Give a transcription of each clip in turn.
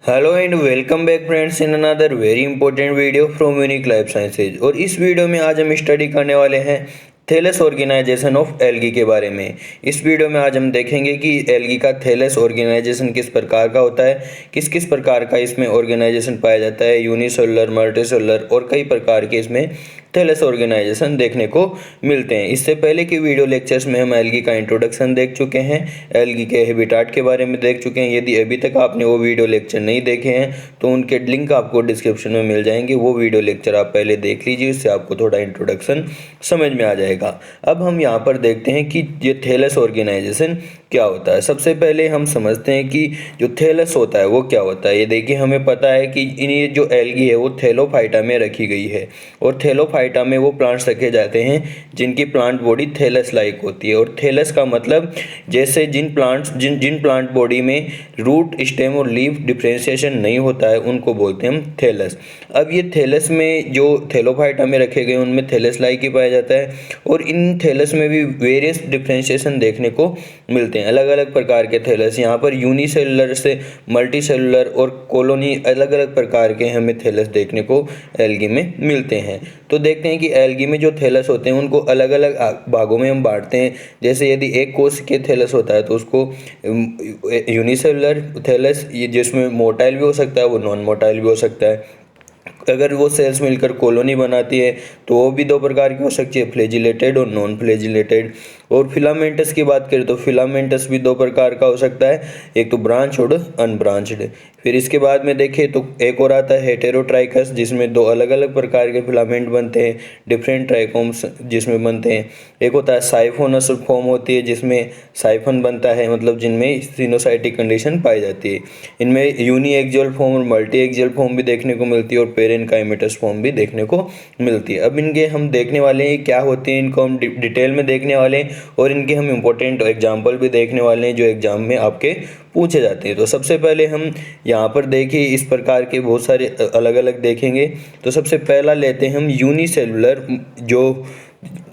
Hello and welcome back friends in another very important video from unique life sciences. और इस video में आज हम स्टडी करने वाले हैं थैलेस ऑर्गेनाइजेशन ऑफ एल्गी के बारे में। इस वीडियो में आज हम देखेंगे कि एल्गी का थैलेस ऑर्गेनाइजेशन किस प्रकार का होता है, किस किस प्रकार का इसमें ऑर्गेनाइजेशन पाया जाता है, यूनिसेलुलर, मल्टीसेलुलर और कई प्रकार के इसमें थैलेस ऑर्गेनाइजेशन देखने को मिलते हैं। इससे पहले की वीडियो लेक्चर्स में हम एल्गी का इंट्रोडक्शन देख चुके हैं, एल्गी के हैबिटाट के बारे में देख चुके हैं। यदि अभी तक आपने वो वीडियो लेक्चर नहीं देखे हैं तो उनके लिंक आपको डिस्क्रिप्शन में मिल जाएंगे। वो वीडियो लेक्चर आप पहले देख लीजिए, इससे आपको थोड़ा इंट्रोडक्शन समझ में आ जाएगा। अब हम यहाँ पर देखते हैं कि ये थैलेस ऑर्गेनाइजेशन क्या होता है। सबसे पहले हम समझते हैं कि जो थैलेस होता है वो क्या होता है। ये देखिए, हमें पता है कि ये जो एल्गी है वो थैलोफाइटा में रखी गई है और थैलोफाइटा में वो प्लांट्स रखे जाते हैं जिनकी प्लांट बॉडी थैलस लाइक होती है। और थैलस का मतलब जैसे जिन प्लांट बॉडी में रूट, स्टेम और लीफ डिफरेंशिएशन नहीं होता है उनको बोलते हैं हम थैलस। अब ये थैलस में जो थैलोफाइटा में रखे गए उनमें थैलस लाइक ही पाया जाता है और इन थैलस में भी वेरियस डिफरेंशिएशन देखने को मिलते हैं। अलग अलग प्रकार के थैलस, यहाँ पर यूनिसेलुलर से मल्टीसेलुलर और कॉलोनी, अलग अलग प्रकार के हमें थैलस देखने को एल्गी में मिलते हैं। तो देखते हैं कि एल्गी में जो थैलस होते हैं उनको अलग अलग भागों में हम बांटते हैं। जैसे यदि एक कोश के थैलस होता है तो उसको यूनिसेलुलर थैलस, ये जिसमें मोटाइल भी हो सकता है, वो नॉन मोटाइल भी हो सकता है। अगर वो सेल्स मिलकर कॉलोनी बनाती है तो वो भी दो प्रकार की हो सकती है, फ्लैजिलेटेड और नॉन फ्लैजिलेटेड। और फिलामेंटस की बात करें तो फिलामेंटस भी दो प्रकार का हो सकता है, एक तो ब्रांच और अनब्रांच्ड। फिर इसके बाद में देखें तो एक और आता है हेटेरोट्राइकस, जिसमें दो अलग अलग प्रकार के फिलामेंट बनते हैं, डिफरेंट ट्राइकोम्स जिसमें बनते हैं। एक होता है साइफोनस फॉर्म होती है जिसमें साइफन बनता है, मतलब जिनमें सिनोसाइटिक कंडीशन पाई जाती है। इनमें यूनी एक्सियल फॉर्म और मल्टी एक्सियल फॉर्म भी देखने को मिलती है और पेरेनकाइमेटस फॉर्म भी देखने को मिलती है। अब इनके हम देखने वाले हैं क्या होते हैं, इनको हम डिटेल में देखने वाले हैं और इनके हम इंपॉर्टेंट एग्जाम्पल भी देखने वाले हैं जो एग्जाम में आपके पूछे जाते हैं। तो सबसे पहले हम यहाँ पर देखिए इस प्रकार के बहुत सारे अलग अलग देखेंगे। तो सबसे पहला लेते हैं हम यूनिसेलुलर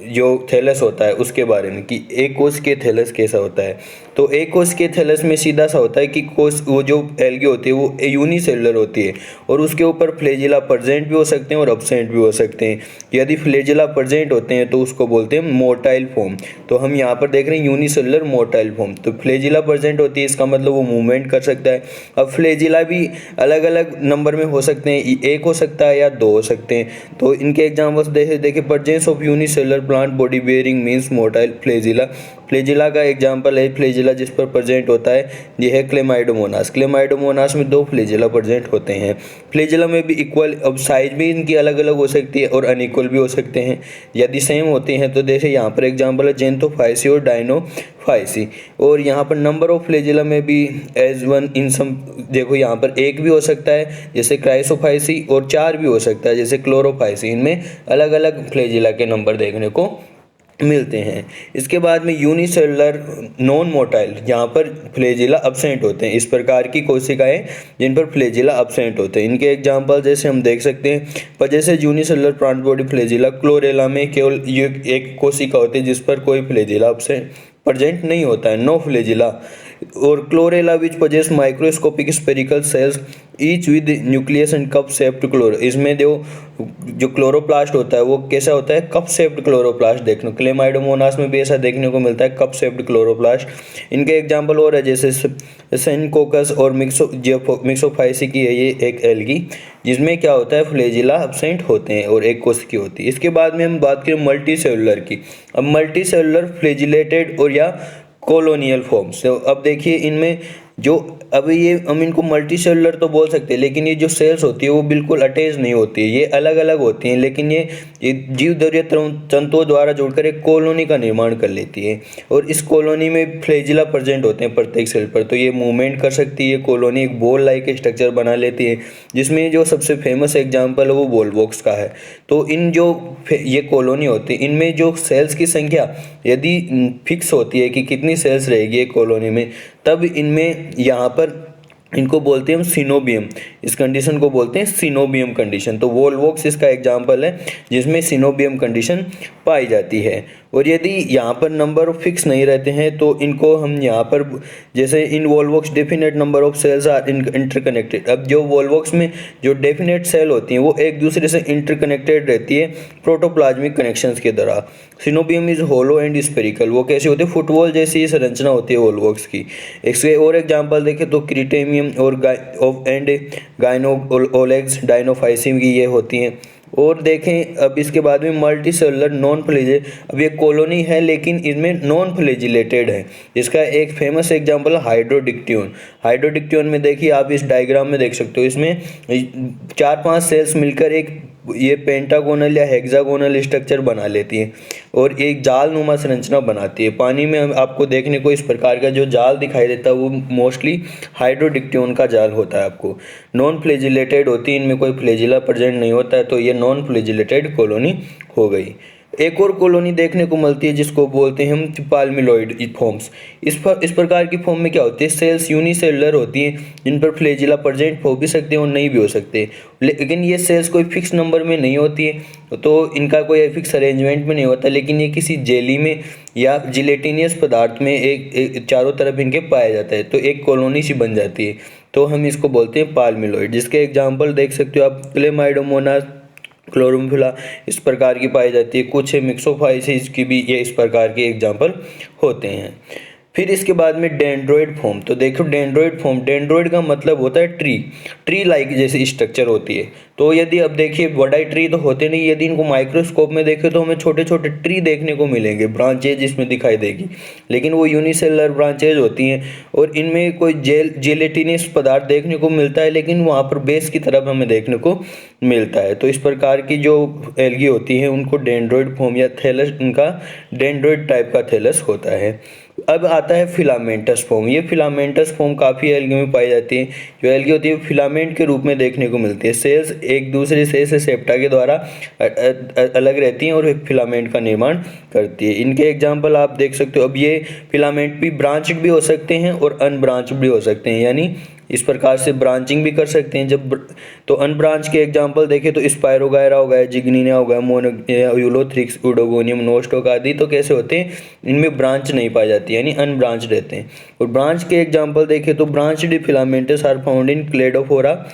जो थैलस होता है उसके बारे में, कि एक कोश के थैलस कैसा होता है। तो एक कोश के थैलस में सीधा सा होता है कि कोश, वो जो एल्गी होती है वो यूनिसेलुलर होती है और उसके ऊपर फ्लैजिला प्रेजेंट भी हो सकते हैं और अब्सेंट भी हो सकते हैं। यदि फ्लैजिला प्रेजेंट होते हैं तो उसको बोलते हैं मोटाइल फॉर्म। तो हम यहाँ पर देख रहे हैं यूनिसेलुलर मोटाइल फॉर्म। तो फ्लैजिला प्रेजेंट होती है, इसका मतलब वो मूवमेंट कर सकता है। अब फ्लैजिला भी अलग अलग नंबर में हो सकते हैं, एक हो सकता है या दो हो सकते हैं। तो इनके एग्जाम्पल्स देखिए, presence of unicellular plant body bearing means motile flagella. Flagella का एग्जाम्पल है फ्लैजिला जिस पर प्रेजेंट होता है, यह है क्लेमाइडोमोनास। क्लेमाइडोमोनास में दो फ्लैजिला प्रेजेंट होते हैं। फ्लैजिला में भी इक्वल, अब साइज भी इनकी अलग अलग हो सकती है और अनइक्वल भी हो सकते हैं। यदि सेम होती हैं तो जैसे यहाँ पर एग्जाम्पल है जेंथोफाइसी और डायनोफाइसी। और यहाँ पर नंबर ऑफ फ्लैजिला में भी एज वन इन सम, देखो यहाँ पर एक भी हो सकता है जैसे क्राइसोफाइसी और चार भी हो सकता है जैसे क्लोरोफाइसी। इनमें अलग अलग फ्लैजिला के नंबर देखने को मिलते हैं। इसके बाद में यूनिसेलुलर नॉन मोटाइल, यहाँ पर फ्लैजिला अब्सेंट होते हैं। इस प्रकार की कोशिकाएं जिन पर फ्लैजिला अब्सेंट होते हैं, इनके एग्जांपल जैसे हम देख सकते हैं, पर जैसे unicellular plant body flagella, chlorella में केवल ये एक कोशिका होती है जिस पर कोई फ्लैजिला अब्सेंट प्रेजेंट नहीं होता है, नो फ्लैजिला। और Chlorella which possess microscopic spherical cells each with nucleus and cup shaped chloro. इसमें जो क्लोरोप्लास्ट होता है वो कैसा होता है, कप शेप्ड क्लोरोप्लास्ट देखने। क्लेमाइडोमोनास में भी ऐसा देखने को मिलता है, कप शेप्ड क्लोरोप्लास्ट। इनके एग्जाम्पल और है जैसे सेनकोकस और मिक्सोफाइसी की है ये एक एल्गी जिसमें क्या होता है, फ्लैजिला अब्सेंट होते हैं और एक कोशिका होती है। इसके बाद में हम बात करें मल्टी सेलुलर की। अब मल्टी सेलुलर फ्लैजिलेटेड और या कॉलोनियल फॉर्म्स। तो अब देखिए इनमें जो, अब ये हम इनको मल्टी सेलुलर तो बोल सकते हैं, लेकिन ये जो सेल्स होती है वो बिल्कुल अटैच नहीं होती है, ये अलग अलग होती हैं। लेकिन ये जीव दरिया तंतुओं द्वारा जुड़कर एक कॉलोनी का निर्माण कर लेती है और इस कॉलोनी में फ्लैजिला प्रेजेंट होते हैं प्रत्येक सेल पर। तो ये मूवमेंट कर सकती है, कॉलोनी एक बॉल लाइक स्ट्रक्चर बना लेती है, जिसमें जो सबसे फेमस एग्जाम्पल है वो बॉल बॉक्स का है। तो इन जो ये कॉलोनी होती है इनमें जो सेल्स की संख्या यदि फिक्स होती है कि कितनी सेल्स रहेगी एक कॉलोनी में, तब इनमें यहाँ पर इनको बोलते हैं हम सिनोबियम। इस कंडीशन को बोलते हैं सिनोबियम कंडीशन। तो वॉलवॉक्स इसका एग्जाम्पल है जिसमें सिनोबियम कंडीशन पाई जाती है। और यदि यहाँ पर नंबर फिक्स नहीं रहते हैं तो इनको हम यहाँ पर जैसे in Volvox definite number of cells are interconnected. अब जो वॉल्वॉक्स में जो डेफिनेट सेल होती हैं वो एक दूसरे से इंटरकनेक्टेड रहती है प्रोटोप्लाज्मिक कनेक्शंस के द्वारा। Coenobium is hollow and spherical. वो कैसे होते हैं, फुटबॉल जैसी संरचना होती है वॉल्वॉक्स की। इसके और एग्जाम्पल देखें तो क्रिटेमियम और एंड गाइनोओलेग्स डाइनोफाइसिम की ये होती हैं। और देखें अब इसके बाद में मल्टी सेलुलर नॉन फ्लैजिल। अब ये कॉलोनी है लेकिन इनमें नॉन फ्लैजिलेटेड है। इसका एक फेमस एग्जांपल हाइड्रोडिक्टियन। हाइड्रोडिक्टियन में देखिए आप इस डायग्राम में देख सकते हो, इसमें 4-5 सेल्स मिलकर एक ये पेंटागोनल या हेक्सागोनल स्ट्रक्चर बना लेती है और एक जाल नुमा संरचना बनाती है। पानी में आपको देखने को इस प्रकार का जो जाल दिखाई देता है वो मोस्टली हाइड्रोडिक्टियन का जाल होता है। आपको नॉन फ्लैजिलेटेड होती है, इनमें कोई फ्लैजिला प्रेजेंट नहीं होता है, तो ये नॉन फ्लैजिलेटेड कॉलोनी हो गई। एक और कॉलोनी देखने को मिलती है जिसको बोलते हैं हम पाल्मिलॉइड फॉर्म्स। इस प्रकार की फॉर्म में क्या होती है, सेल्स यूनिसेलुलर होती हैं जिन पर फ्लैजिला प्रेजेंट हो भी सकते हैं और नहीं भी हो सकते, लेकिन ये सेल्स कोई फिक्स नंबर में नहीं होती है तो इनका कोई फिक्स अरेंजमेंट में नहीं होता, लेकिन ये किसी जेली में या जिलेटिनियस पदार्थ में एक चारों तरफ इनके पाया जाता है तो एक कॉलोनी सी बन जाती है, तो हम इसको बोलते हैं पाल्मिलॉइड। जिसके एग्जाम्पल देख सकते हो आप, क्लेमाइडोमोनास, क्लोरोम्फिला इस प्रकार की पाई जाती है। कुछ मिक्सोफाइसिस की भी ये इस प्रकार के एग्जाम्पल होते हैं। फिर इसके बाद में डेंड्रॉइड फॉर्म। तो देखो डेंड्रॉइड फॉर्म, डेंड्रॉइड का मतलब होता है ट्री लाइक जैसी स्ट्रक्चर होती है। तो यदि अब देखिए बड़ा ट्री तो होते नहीं, यदि इनको माइक्रोस्कोप में देखें तो हमें छोटे छोटे ट्री देखने को मिलेंगे, ब्रांचेज इसमें दिखाई देगी, लेकिन वो यूनिसेलुलर ब्रांचेज होती हैं और इनमें कोई जेलेटिनस पदार्थ देखने को मिलता है लेकिन वहाँ पर बेस की तरफ हमें देखने को मिलता है। तो इस प्रकार की जो एल्गी होती है उनको डेंड्रॉइड फॉर्म या थैलस, उनका डेंड्रॉइड टाइप का थैलस होता है। अब आता है फिलामेंटस फॉर्म। ये फिलामेंटस फॉर्म काफ़ी एल्गी में पाई जाती है। जो एल्गी होती है फिलामेंट के रूप में देखने को मिलती है। सेल्स एक दूसरे से सेप्टा के द्वारा अलग रहती हैं और एक फिलामेंट का निर्माण करती है। इनके एग्जाम्पल आप देख सकते हो। अब ये फिलामेंट भी ब्रांच भी हो सकते हैं और अनब्रांच भी हो सकते हैं, यानी इस प्रकार से ब्रांचिंग भी कर सकते हैं। जब तो अनब्रांच के एग्जांपल देखें तो स्पायरोगायरा हो गया, जिग्निना हो गया, यूलोथ्रिक्स, उडोगोनियम, नोस्टोक आदि तो कैसे होते हैं, इनमें ब्रांच नहीं पाई जाती यानी अनब्रांच रहते हैं। और ब्रांच के एग्जांपल देखें तो branched filaments are found in Cladophora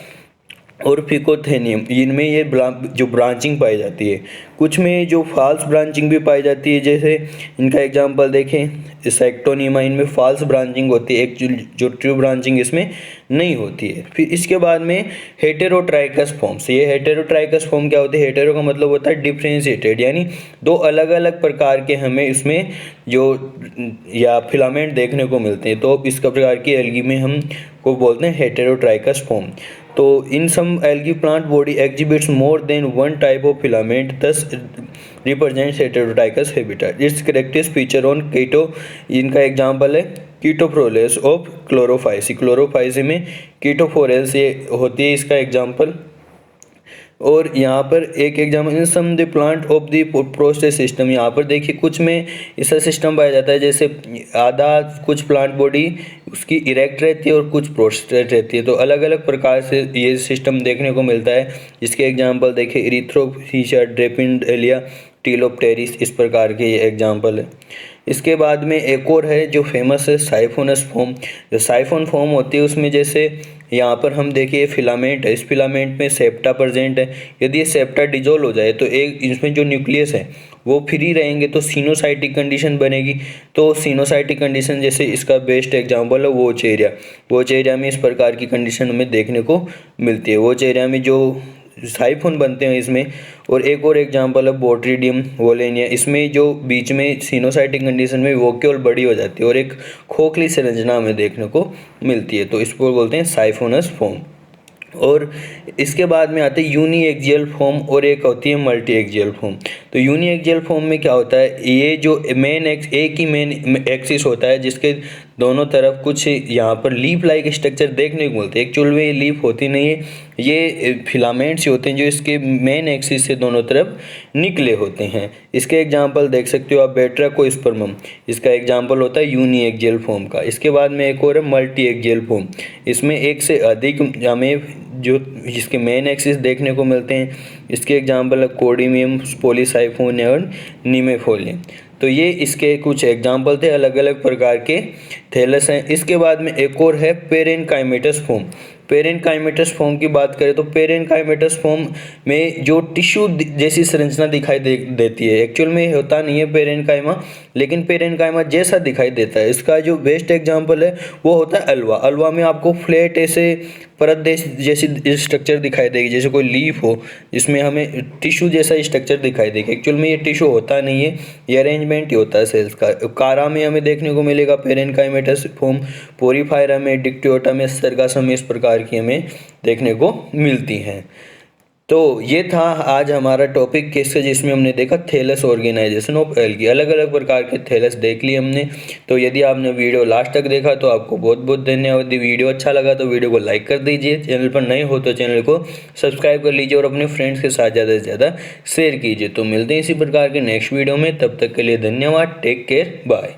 और फिकोथेनियम, इनमें ये जो ब्रांचिंग पाई जाती है। कुछ में जो फॉल्स ब्रांचिंग भी पाई जाती है, जैसे इनका एग्जांपल देखें सेक्टोनिमा, इनमें फॉल्स ब्रांचिंग होती है, एक जो ट्रू ब्रांचिंग इसमें नहीं होती है। फिर इसके बाद में हेटेरोट्राइकस फॉर्म्स। ये हेटेरोट्राइकस फॉर्म क्या होती है, हेटेरो का मतलब होता है डिफ्रेंशिएटेड, यानी दो अलग अलग प्रकार के हमें इसमें जो या फिलामेंट देखने को मिलते हैं, तो इस प्रकार की एल्गी में हम को बोलते हैं हेटेरोट्राइकस फॉर्म। तो in some algae plant body exhibits more than one type of filament, this represents heterotrichous habitat. Its characteristic feature on कीटो, इनका एग्जांपल है कीटोफ्लोरेस ऑफ क्लोरोफाइसी। क्लोरोफाइसी में कीटोफोरेस ये होती है इसका एग्जांपल। और यहाँ पर एक example in some the plant of the prostate system. यहाँ पर देखिए कुछ में ऐसा सिस्टम पाया जाता है, जैसे आधा कुछ प्लांट बॉडी उसकी इरेक्ट रहती है और कुछ प्रोस्टेट रहती है, तो अलग अलग प्रकार से ये सिस्टम देखने को मिलता है। जिसके एग्जाम्पल देखिए इरिथ्रोफिशा, ड्रेपिंडेलिया, टीलोप्टेरिस, इस प्रकार के ये एग्जाम्पल है। इसके बाद में एक और है जो फेमस है साइफोनस फॉर्म। जो साइफोन फॉर्म होती है उसमें जैसे यहाँ पर हम देखिए फिलामेंट है, इस फिलामेंट में सेप्टा प्रेजेंट है। यदि ये सेप्टा डिजोल्व हो जाए तो एक इसमें जो न्यूक्लियस है वो फ्री रहेंगे तो सिनोसाइटिक कंडीशन बनेगी। तो सिनोसाइटिक कंडीशन जैसे इसका बेस्ट एग्जांपल है वोच एरिया। वोच एरिया में इस प्रकार की कंडीशन हमें देखने को मिलती है। वोच एरिया में जो साइफोन बनते हैं इसमें। और एक और एग्जांपल है बोट्रीडियम वोलेनिया, इसमें जो बीच में सिनोसाइटिक कंडीशन में वोक्यूल बड़ी हो जाती है और एक खोखली संरचना हमें देखने को मिलती है, तो इसको बोलते हैं साइफोनस फॉर्म। और इसके बाद में आते हैं यूनी एक्सियल फॉर्म और एक होती है मल्टी एक्सियल फॉर्म। तो यूनी एक्सियल फॉर्म में क्या होता है, ये जो एक ही मेन एक्सिस होता है जिसके दोनों तरफ कुछ यहाँ पर लीफ लाइक स्ट्रक्चर देखने को मिलते हैं। एक्चुअल में ये लीफ होती नहीं है, ये फिलामेंट्स होते हैं जो इसके मेन एक्सिस से दोनों तरफ निकले होते हैं। इसके एग्जांपल देख सकते हो आप बेट्राकोस्पर्मम, इसका एग्जांपल होता है यूनी एक्सियल फॉर्म का। इसके बाद में एक और है मल्टी एक्सियल फॉर्म, इसमें एक से अधिक हमें जो इसके मेन एक्सिस देखने को मिलते हैं। इसके एग्जांपल है कोडिमियम, पॉलीसाइफोन और नीमेफोलियम। तो ये इसके कुछ एग्जाम्पल थे, अलग अलग प्रकार के थैलस हैं। इसके बाद में एक और है पेरेनकाइमेटस फॉर्म। पेरेनकाइमेटस फॉर्म की बात करें तो पेरेनकाइमेटस फॉर्म में जो टिश्यू जैसी संरचना दिखाई देती है, एक्चुअल में होता नहीं है पेरेनकाइमा, लेकिन पेरेनकाइमा जैसा दिखाई देता है। इसका जो बेस्ट एग्जांपल है वो होता है अल्वा। अल्वा में आपको फ्लैट ऐसे परत जैसी स्ट्रक्चर दिखाई देगी, जैसे कोई लीफ हो, जिसमें हमें टिश्यू जैसा स्ट्रक्चर दिखाई देगा। एक्चुअल में ये टिश्यू होता नहीं है, ये अरेंजमेंट ही होता है सेल्स का। कारा में हमें देखने को मिलेगा पेरेनकाइमेटस फॉर्म, पोरीफायरा में, डिक्टियोटा में, सर्गासम में इस प्रकार की हमें देखने को मिलती हैं। तो ये था आज हमारा टॉपिक किसका, जिसमें हमने देखा थैलस ऑर्गेनाइजेशन ऑफ एल्गी। अलग अलग प्रकार के थैलस देख लिए हमने। तो यदि आपने वीडियो लास्ट तक देखा तो आपको बहुत बहुत धन्यवाद। यदि वीडियो अच्छा लगा तो वीडियो को लाइक कर दीजिए, चैनल पर नए हो तो चैनल को सब्सक्राइब कर लीजिए और अपने फ्रेंड्स के साथ ज़्यादा से ज़्यादा शेयर कीजिए। तो मिलते हैं इसी प्रकार के नेक्स्ट वीडियो में, तब तक के लिए धन्यवाद। Take care, bye.